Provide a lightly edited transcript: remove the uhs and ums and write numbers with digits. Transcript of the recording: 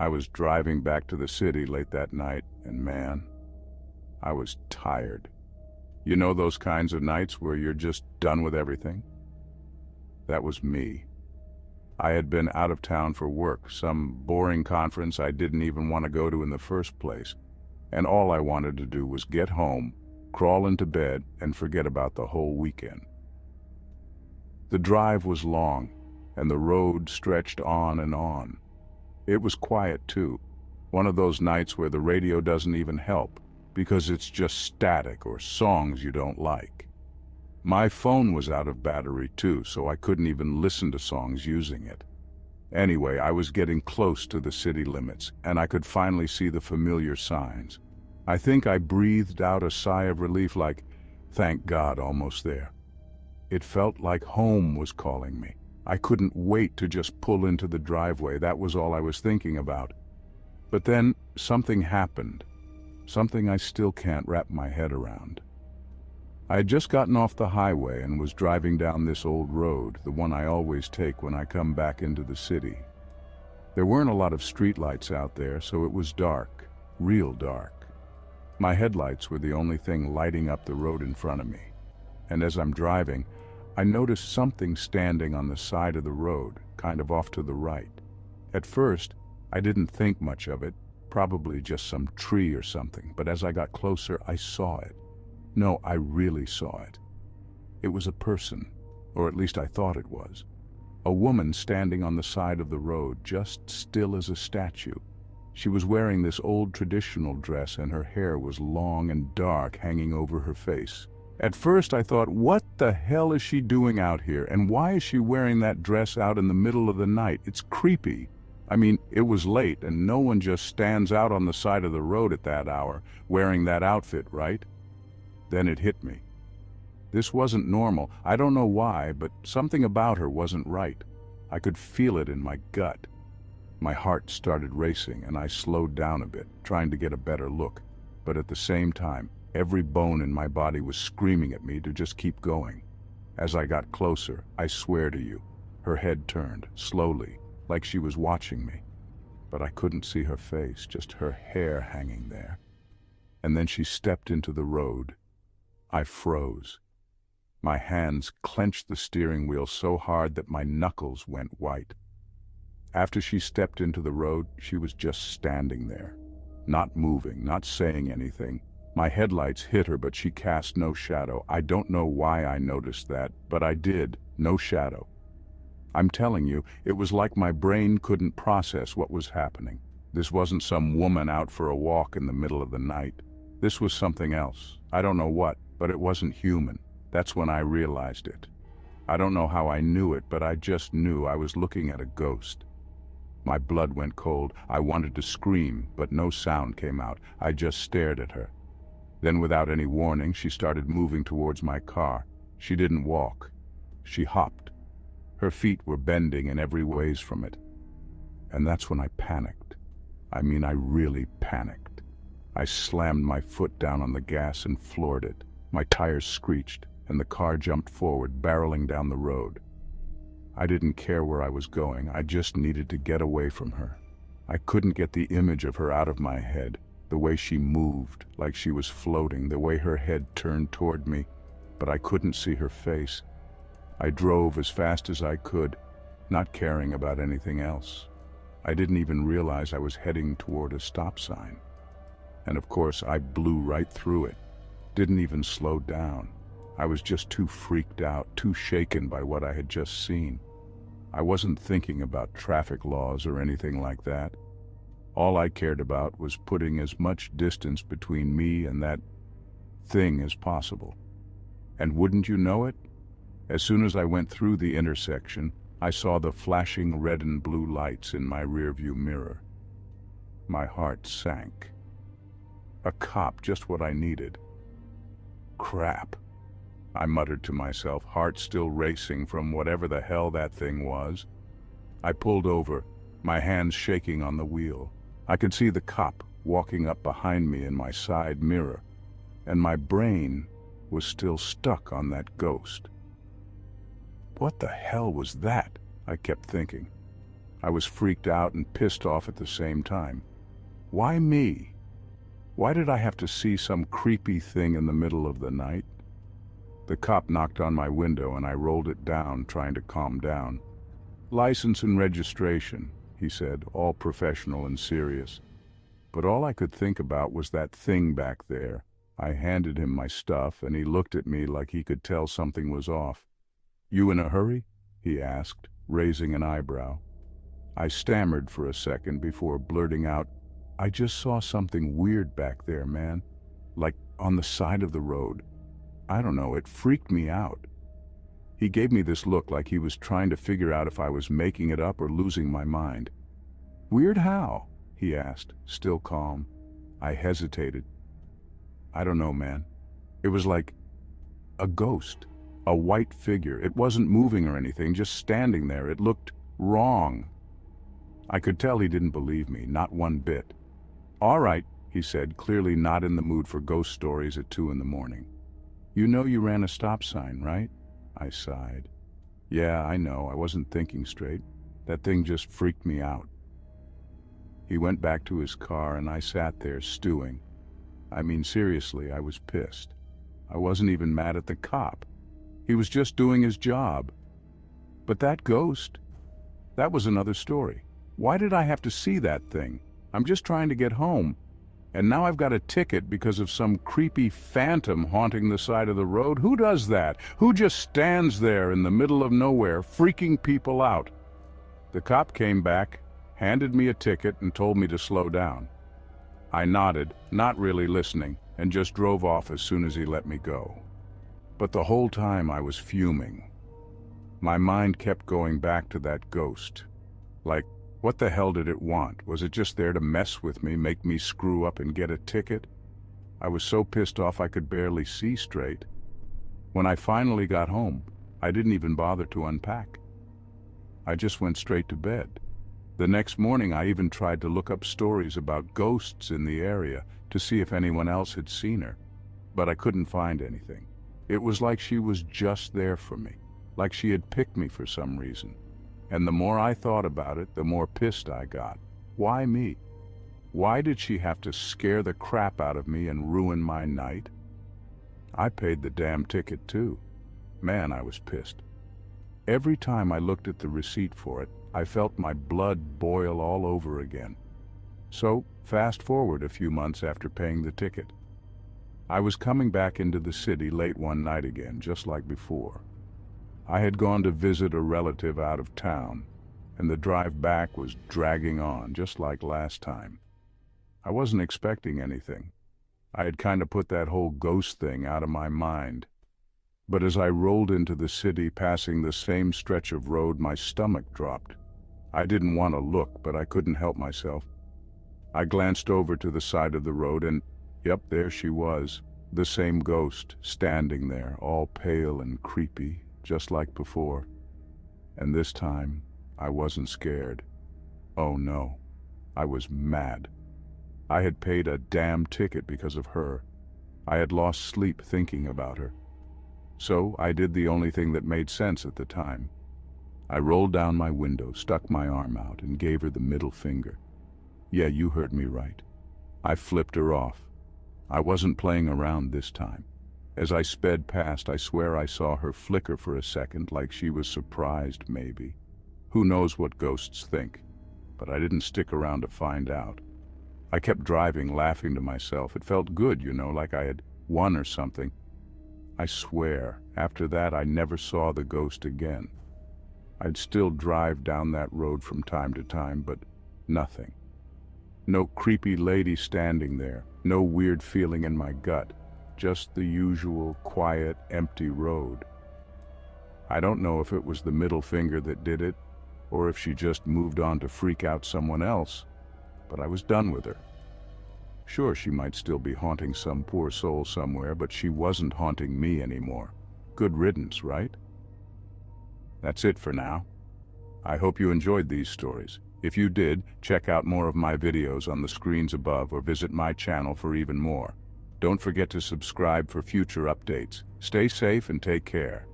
I was driving back to the city late that night, and man, I was tired. You know those kinds of nights where you're just done with everything? That was me. I had been out of town for work, some boring conference I didn't even want to go to in the first place, and all I wanted to do was get home, crawl into bed, and forget about the whole weekend. The drive was long, and the road stretched on and on. It was quiet too, one of those nights where the radio doesn't even help, because it's just static or songs you don't like. My phone was out of battery too, so I couldn't even listen to songs using it. Anyway, I was getting close to the city limits, and I could finally see the familiar signs. I think I breathed out a sigh of relief like, thank God, almost there. It felt like home was calling me. I couldn't wait to just pull into the driveway. That was all I was thinking about. But then something happened, something I still can't wrap my head around. I had just gotten off the highway and was driving down this old road, the one I always take when I come back into the city. There weren't a lot of streetlights out there, so it was dark, real dark. My headlights were the only thing lighting up the road in front of me. And as I'm driving, I noticed something standing on the side of the road, kind of off to the right. At first, I didn't think much of it, probably just some tree or something, but as I got closer, I saw it. No, I really saw it. It was a person, or at least I thought it was. A woman standing on the side of the road, just still as a statue. She was wearing this old traditional dress, and her hair was long and dark, hanging over her face. At first I thought, what the hell is she doing out here, and why is she wearing that dress out in the middle of the night? It's creepy. I mean, it was late, and no one just stands out on the side of the road at that hour, wearing that outfit, right? Then it hit me. This wasn't normal. I don't know why, but something about her wasn't right. I could feel it in my gut. My heart started racing, and I slowed down a bit, trying to get a better look. But at the same time, every bone in my body was screaming at me to just keep going. As I got closer, I swear to you, her head turned, slowly, like she was watching me. But I couldn't see her face, just her hair hanging there. And then she stepped into the road. I froze. My hands clenched the steering wheel so hard that my knuckles went white. After she stepped into the road, she was just standing there, not moving, not saying anything. My headlights hit her, but she cast no shadow. I don't know why I noticed that, but I did. No shadow. I'm telling you, it was like my brain couldn't process what was happening. This wasn't some woman out for a walk in the middle of the night. This was something else. I don't know what, but it wasn't human. That's when I realized it. I don't know how I knew it, but I just knew I was looking at a ghost. My blood went cold. I wanted to scream, but no sound came out. I just stared at her. Then, without any warning, she started moving towards my car. She didn't walk. She hopped. Her feet were bending in every ways from it. And that's when I panicked. I mean, I really panicked. I slammed my foot down on the gas and floored it. My tires screeched, and the car jumped forward, barreling down the road. I didn't care where I was going. I just needed to get away from her. I couldn't get the image of her out of my head, the way she moved, like she was floating, the way her head turned toward me, but I couldn't see her face. I drove as fast as I could, not caring about anything else. I didn't even realize I was heading toward a stop sign. And of course, I blew right through it. Didn't even slow down. I was just too freaked out, too shaken by what I had just seen. I wasn't thinking about traffic laws or anything like that. All I cared about was putting as much distance between me and that thing as possible. And wouldn't you know it? As soon as I went through the intersection, I saw the flashing red and blue lights in my rearview mirror. My heart sank. A cop, just what I needed. Crap, I muttered to myself, heart still racing from whatever the hell that thing was. I pulled over, my hands shaking on the wheel. I could see the cop walking up behind me in my side mirror, and my brain was still stuck on that ghost. What the hell was that? I kept thinking. I was freaked out and pissed off at the same time. Why me? Why did I have to see some creepy thing in the middle of the night? The cop knocked on my window and I rolled it down, trying to calm down. "License and registration," he said, all professional and serious. But all I could think about was that thing back there. I handed him my stuff and he looked at me like he could tell something was off. "You in a hurry?" he asked, raising an eyebrow. I stammered for a second before blurting out, "I just saw something weird back there, man. Like on the side of the road. I don't know, it freaked me out." He gave me this look like he was trying to figure out if I was making it up or losing my mind. "Weird how?" he asked, still calm. I hesitated. "I don't know, man. It was like a ghost, a white figure. It wasn't moving or anything, just standing there. It looked wrong." I could tell he didn't believe me, not one bit. "All right," he said, clearly not in the mood for ghost stories at 2 in the morning. "You know you ran a stop sign, right?" I sighed. "Yeah, I know. I wasn't thinking straight. That thing just freaked me out." He went back to his car and I sat there stewing. I mean, seriously, I was pissed. I wasn't even mad at the cop. He was just doing his job. But that ghost, that was another story. Why did I have to see that thing? I'm just trying to get home. And now I've got a ticket because of some creepy phantom haunting the side of the road. Who does that? Who just stands there in the middle of nowhere, freaking people out? The cop came back, handed me a ticket, and told me to slow down. I nodded, not really listening, and just drove off as soon as he let me go. But the whole time I was fuming. My mind kept going back to that ghost. Like, what the hell did it want? Was it just there to mess with me, make me screw up and get a ticket? I was so pissed off I could barely see straight. When I finally got home, I didn't even bother to unpack. I just went straight to bed. The next morning I even tried to look up stories about ghosts in the area to see if anyone else had seen her, but I couldn't find anything. It was like she was just there for me, like she had picked me for some reason. And the more I thought about it, the more pissed I got. Why me? Why did she have to scare the crap out of me and ruin my night? I paid the damn ticket too. Man, I was pissed. Every time I looked at the receipt for it, I felt my blood boil all over again. So, fast forward a few months after paying the ticket. I was coming back into the city late one night again, just like before. I had gone to visit a relative out of town, and the drive back was dragging on, just like last time. I wasn't expecting anything. I had kind of put that whole ghost thing out of my mind. But as I rolled into the city, passing the same stretch of road, my stomach dropped. I didn't want to look, but I couldn't help myself. I glanced over to the side of the road and, yep, there she was, the same ghost, standing there, all pale and creepy, just like before. And this time, I wasn't scared. Oh no, I was mad. I had paid a damn ticket because of her. I had lost sleep thinking about her. So I did the only thing that made sense at the time. I rolled down my window, stuck my arm out, and gave her the middle finger. Yeah, you heard me right. I flipped her off. I wasn't playing around this time. As I sped past, I swear I saw her flicker for a second, like she was surprised, maybe. Who knows what ghosts think? But I didn't stick around to find out. I kept driving, laughing to myself. It felt good, you know, like I had won or something. I swear, after that I never saw the ghost again. I'd still drive down that road from time to time, but nothing. No creepy lady standing there, no weird feeling in my gut, just the usual quiet, empty road. I don't know if it was the middle finger that did it, or if she just moved on to freak out someone else, but I was done with her. Sure, she might still be haunting some poor soul somewhere, but she wasn't haunting me anymore. Good riddance, right? That's it for now. I hope you enjoyed these stories. If you did, check out more of my videos on the screens above or visit my channel for even more. Don't forget to subscribe for future updates. Stay safe and take care.